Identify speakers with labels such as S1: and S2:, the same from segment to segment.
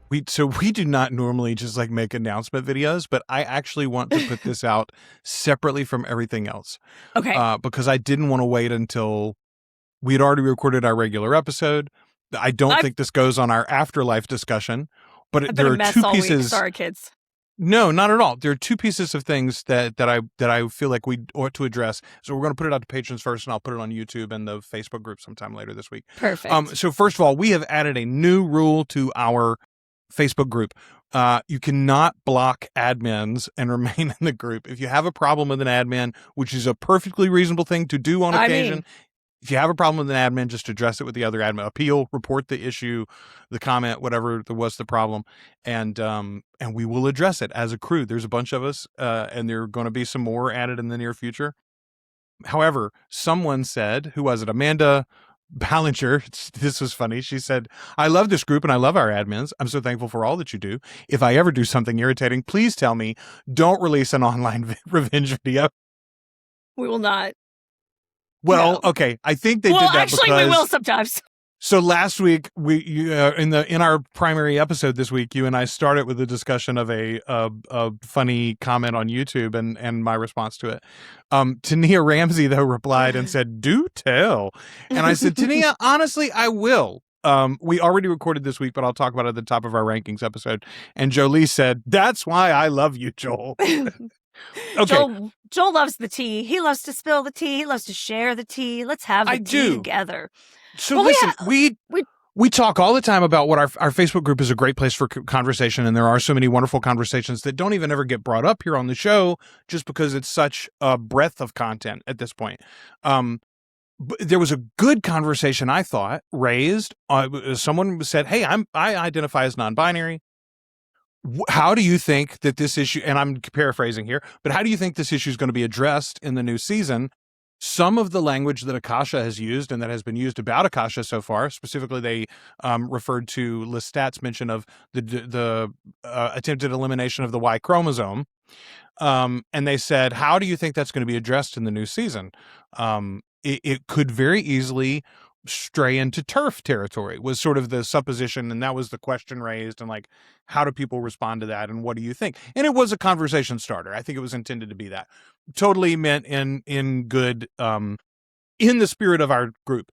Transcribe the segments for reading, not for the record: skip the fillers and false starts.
S1: we do not normally just like make announcement videos, but I actually want to put this out separately from everything else.
S2: Okay.
S1: Because I didn't want to wait until we had already recorded our regular episode. I don't think this goes on our afterlife discussion, but there are two pieces.
S2: Sorry, kids.
S1: No, not at all. There are two pieces of things that I feel like we ought to address. So we're going to put it out to patrons first, and I'll put it on YouTube and the Facebook group sometime later this week.
S2: Perfect.
S1: So first of all, we have added a new rule to our Facebook group. You cannot block admins and remain in the group. If you have a problem with an admin, which is a perfectly reasonable thing to do on occasion, if you have a problem with an admin, just address it with the other admin. Appeal, report the issue, the comment, whatever was the problem, and we will address it as a crew. There's a bunch of us, and there are going to be some more added in the near future. However, someone said, who was it? Amanda Ballinger. This was funny. She said, "I love this group and I love our admins. I'm so thankful for all that you do. If I ever do something irritating, please tell me. Don't release an online revenge video."
S2: We will not.
S1: Well, no. Okay. I think they did that
S2: actually, we will sometimes.
S1: So last week, in our primary episode this week, you and I started with a discussion of a funny comment on YouTube and my response to it. Tania Ramsey, though, replied and said, "Do tell." And I said, "Tania, honestly, I will." We already recorded this week, but I'll talk about it at the top of our rankings episode. And Jolie said, "That's why I love you, Joel." Okay.
S2: Joel loves the tea. He loves to spill the tea. He loves to share the tea. Let's have the tea together.
S1: So listen, we talk all the time about what our Facebook group is a great place for conversation, and there are so many wonderful conversations that don't even ever get brought up here on the show just because it's such a breadth of content at this point. But there was a good conversation, I thought, raised. Someone said, "Hey, I identify as non-binary. How do you think that this issue," and I'm paraphrasing here, but how do you think this issue is going to be addressed in the new season? Some of the language that Akasha has used and that has been used about Akasha so far, specifically they referred to Lestat's mention of the attempted elimination of the Y chromosome. And they said, how do you think that's going to be addressed in the new season? It could very easily stray into TERF territory was sort of the supposition, and that was the question raised, and like, how do people respond to that, and what do you think? And it was a conversation starter. I think it was intended to be that. Totally meant in good, in the spirit of our group.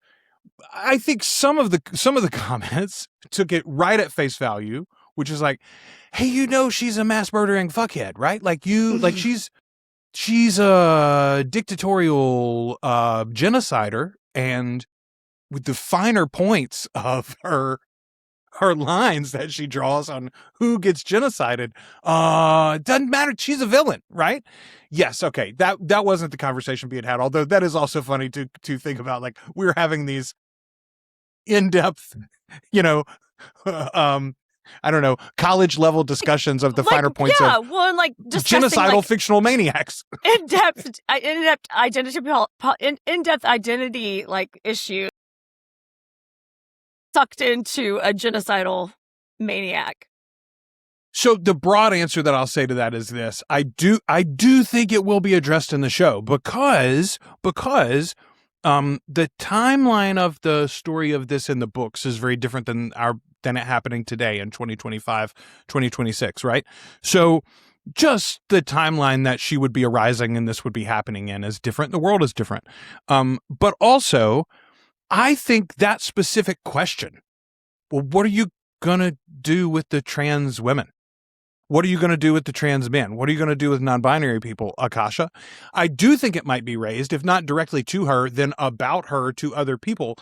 S1: I think some of the comments took it right at face value, which is like, hey, she's a mass murdering fuckhead, right? Like like she's a dictatorial genocider, and with the finer points of her lines that she draws on who gets genocided, it doesn't matter. She's a villain, right? Yes. Okay. That wasn't the conversation being had, although that is also funny to think about. Like, we're having these in-depth, I don't know, college level discussions of the finer points of genocidal fictional maniacs.
S2: In-depth identity like issue sucked into a genocidal maniac.
S1: So the broad answer that I'll say to that is this: I do think it will be addressed in the show because the timeline of the story of this in the books is very different than it happening today in 2025, 2026, right? So just the timeline that she would be arising and this would be happening in is different. The world is different. But also, I think that specific question, well, what are you going to do with the trans women? What are you going to do with the trans men? What are you going to do with non-binary people, Akasha? I do think it might be raised, if not directly to her, then about her to other people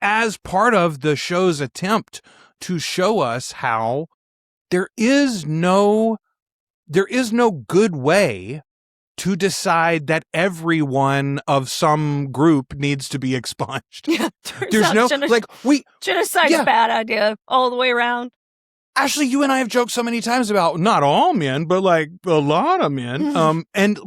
S1: as part of the show's attempt to show us how there is no good way to decide that everyone of some group needs to be expunged.
S2: Yeah, there's no genocide's a bad idea all the way around.
S1: Ashley, you and I have joked so many times about not all men, but like a lot of men.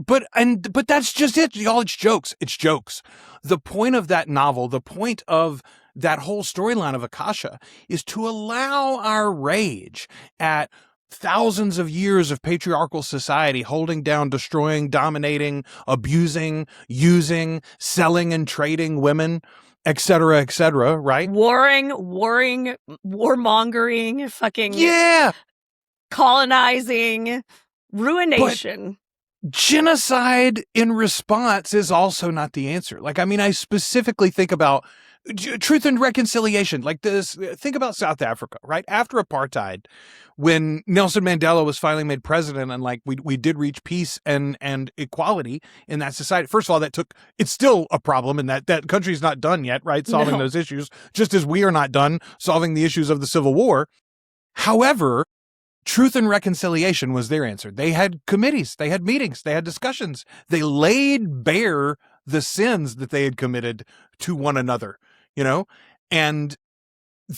S1: But that's just it, y'all. It's jokes. It's jokes. The point of that novel, the point of that whole storyline of Akasha, is to allow our rage at thousands of years of patriarchal society holding down, destroying, dominating, abusing, using, selling, and trading women. et cetera, right?
S2: Warmongering, fucking colonizing, ruination.
S1: But genocide in response is also not the answer. Like, I mean, I specifically think about truth and reconciliation. Like this, think about South Africa, right? After apartheid, when Nelson Mandela was finally made president, and like we did reach peace and equality in that society. First of all, it's still a problem, and that country's not done yet, right? Solving those issues, just as we are not done solving the issues of the Civil War. However, truth and reconciliation was their answer. They had committees, they had meetings, they had discussions. They laid bare the sins that they had committed to one another, and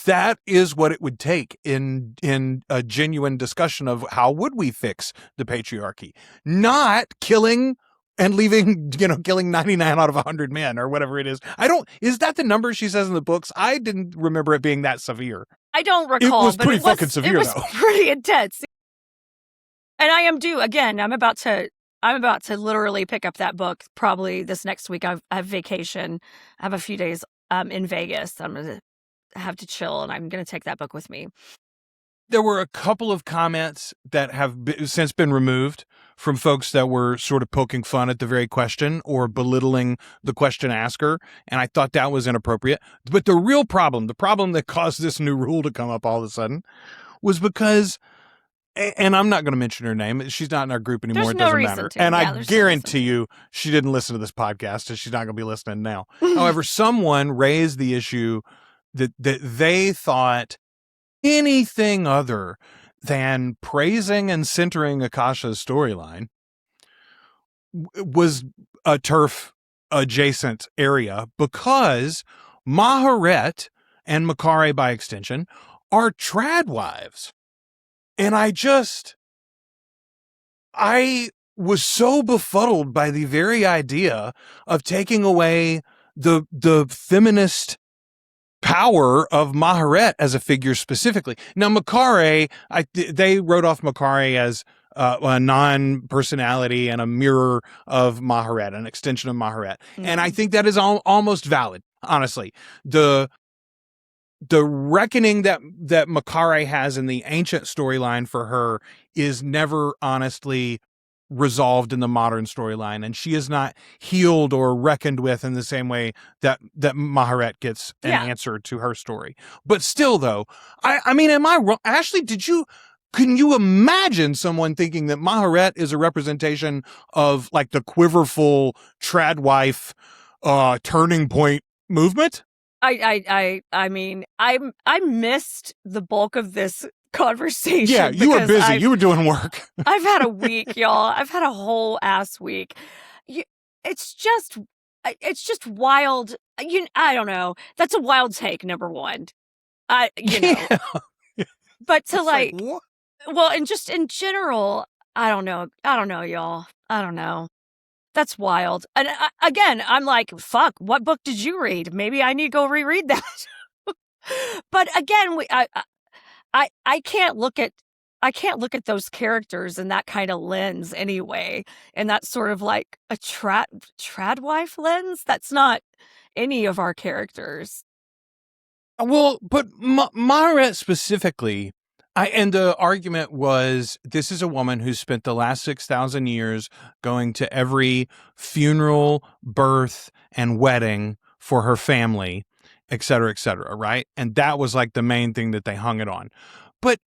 S1: that is what it would take in a genuine discussion of how would we fix the patriarchy, not killing and leaving, killing 99 out of 100 men or whatever it is. Is that the number she says in the books? I didn't remember it being that severe.
S2: I don't recall.
S1: It was pretty fucking severe, though.
S2: It was pretty intense. And I am due again. I'm about to literally pick up that book probably this next week. I have vacation. I have a few days in Vegas. I'm going to have to chill, and I'm going to take that book with me.
S1: There were a couple of comments that have since been removed from folks that were sort of poking fun at the very question or belittling the question asker, and I thought that was inappropriate. But the real problem, the problem that caused this new rule to come up all of a sudden, was because, and I'm not going to mention her name, she's not in our group anymore, it doesn't matter. And I guarantee you she didn't listen to this podcast, and she's not going to be listening now. However, someone raised the issue that they thought anything other than praising and centering Akasha's storyline was a TERF adjacent area, because Maharet and Makare by extension are trad wives. And I was so befuddled by the very idea of taking away the feminist power of Maharet as a figure specifically. Now, Makare, they wrote off Makare as a non-personality and a mirror of Maharet, an extension of Maharet. Mm-hmm. And I think that is almost valid, honestly. The reckoning that Makare has in the ancient storyline for her is never honestly resolved in the modern storyline, and she is not healed or reckoned with in the same way that Maharet gets an answer to her story. But still, though, I mean, am I wrong? Ashley, can you imagine someone thinking that Maharet is a representation of like the quiverful trad wife turning point movement?
S2: I mean, I missed the bulk of this conversation.
S1: Yeah, you were busy. You were doing work.
S2: I've had a week, y'all. I've had a whole ass week. It's just wild. I don't know. That's a wild take, number one. But to well, and just in general, I don't know, y'all. I don't know. That's wild. And again, I'm like, fuck, what book did you read? Maybe I need to go reread that. But again, I can't look at those characters in that kind of lens anyway. And that's sort of like a trad wife lens. That's not any of our characters.
S1: Well, but Maharet specifically, and the argument was, this is a woman who spent the last 6,000 years going to every funeral, birth, and wedding for her family, et cetera, right? And that was like the main thing that they hung it on. But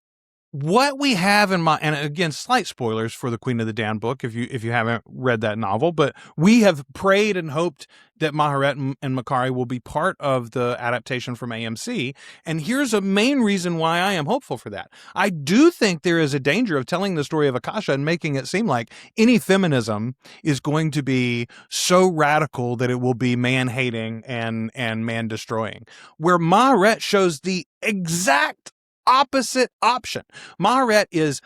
S1: what we have and again, slight spoilers for the Queen of the Damned book if you haven't read that novel, but we have prayed and hoped that Maharet and Makare will be part of the adaptation from AMC. And here's a main reason why I am hopeful for that. I do think there is a danger of telling the story of Akasha and making it seem like any feminism is going to be so radical that it will be man-hating and man-destroying, where Maharet shows the exact opposite option. Maharet is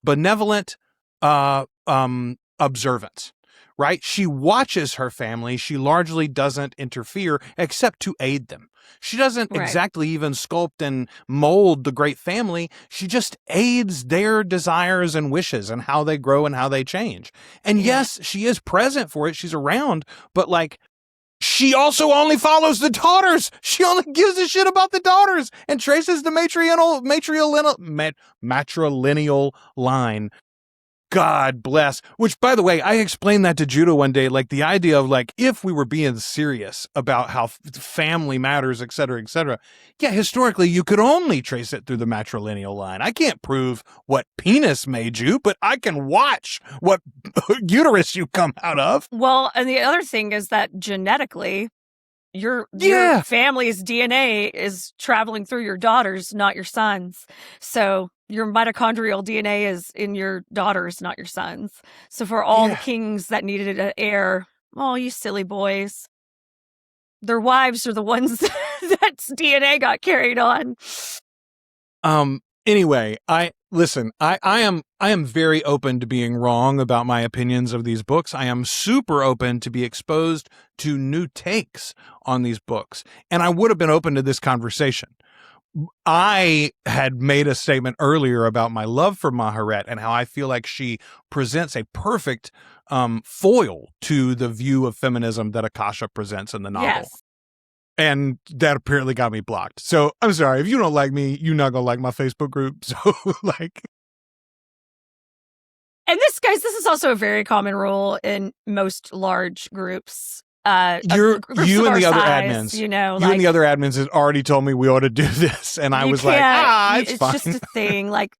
S1: benevolent observance, right? She watches her family. She largely doesn't interfere except to aid them. She doesn't exactly even sculpt and mold the great family. She just aids their desires and wishes and how they grow and how they change. And yes, she is present for it. She's around, but like, she also only follows the daughters. She only gives a shit about the daughters and traces the matrilineal line. God bless. Which, by the way, I explained that to Judah one day, like the idea of like, if we were being serious about how family matters, et cetera, yeah, historically, you could only trace it through the matrilineal line. I can't prove what penis made you, but I can watch what uterus you come out of.
S2: Well, and the other thing is that genetically, your family's DNA is traveling through your daughters, not your sons. So your mitochondrial DNA is in your daughters, not your sons. So for all the kings that needed an heir, oh, you silly boys. Their wives are the ones that's DNA got carried on.
S1: Anyway, I am very open to being wrong about my opinions of these books. I am super open to be exposed to new takes on these books. And I would have been open to this conversation. I had made a statement earlier about my love for Maharet and how I feel like she presents a perfect foil to the view of feminism that Akasha presents in the novel.
S2: Yes.
S1: And that apparently got me blocked. So I'm sorry, if you don't like me, you're not going to like my Facebook group. So like.
S2: And this is also a very common rule in most large groups.
S1: You and the other admins,
S2: you know,
S1: you and the other admins had already told me we ought to do this. And I was like, it's fine.
S2: It's just a thing. Like,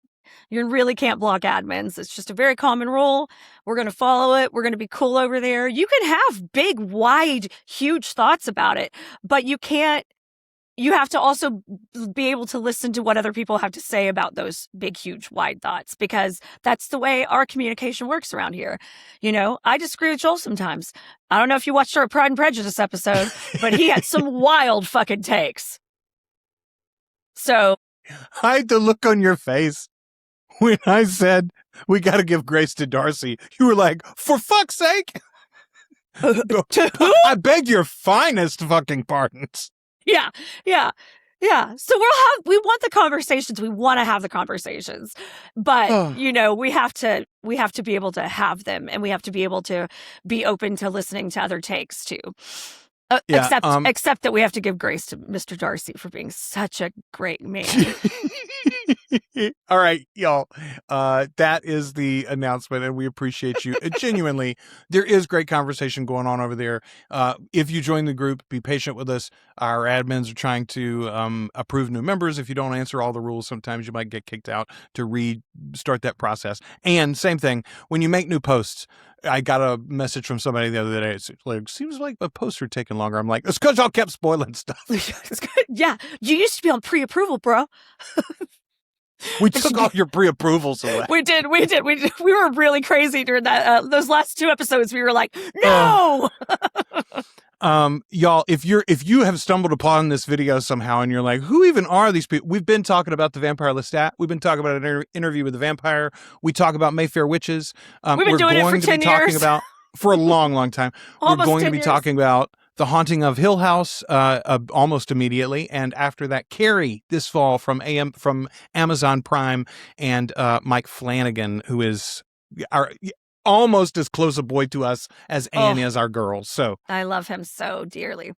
S2: you really can't block admins. It's just a very common rule. We're going to follow it. We're going to be cool over there. You can have big, wide, huge thoughts about it, but you have to also be able to listen to what other people have to say about those big, huge, wide thoughts, because that's the way our communication works around here. You know, I disagree with Joel sometimes. I don't know if you watched our Pride and Prejudice episode, but he had some wild fucking takes. So
S1: I had the look on your face when I said we got to give grace to Darcy. You were like, for fuck's sake. I beg your finest fucking pardons.
S2: Yeah. So we want the conversations. We want to have the conversations, but you know, we have to be able to have them, and we have to be able to be open to listening to other takes too. Except that we have to give grace to Mr. Darcy for being such a great man.
S1: All right, y'all. That is the announcement, and we appreciate you. Genuinely, there is great conversation going on over there. If you join the group, be patient with us. Our admins are trying to approve new members. If you don't answer all the rules, sometimes you might get kicked out to restart that process. And same thing, when you make new posts, I got a message from somebody the other day. It's like, seems like the posts are taking longer. I'm like, it's because y'all kept spoiling stuff.
S2: Yeah, you used to be on pre-approval, bro.
S1: We took all your pre-approvals away.
S2: We did. We were really crazy during that. Those last 2 episodes, we were like, no.
S1: Y'all, if you have stumbled upon this video somehow and you're like, who even are these people? We've been talking about the Vampire Lestat. We've been talking about an interview with the vampire. We talk about Mayfair witches.
S2: We've been doing it for 10 years.
S1: For a long, long time.
S2: Almost
S1: we're going to be
S2: 10 years.
S1: talking about The Haunting of Hill House almost immediately, and after that, Carrie this fall from Amazon Prime, and Mike Flanagan, who is our almost as close a boy to us as Anne is our girl. So
S2: I love him so dearly.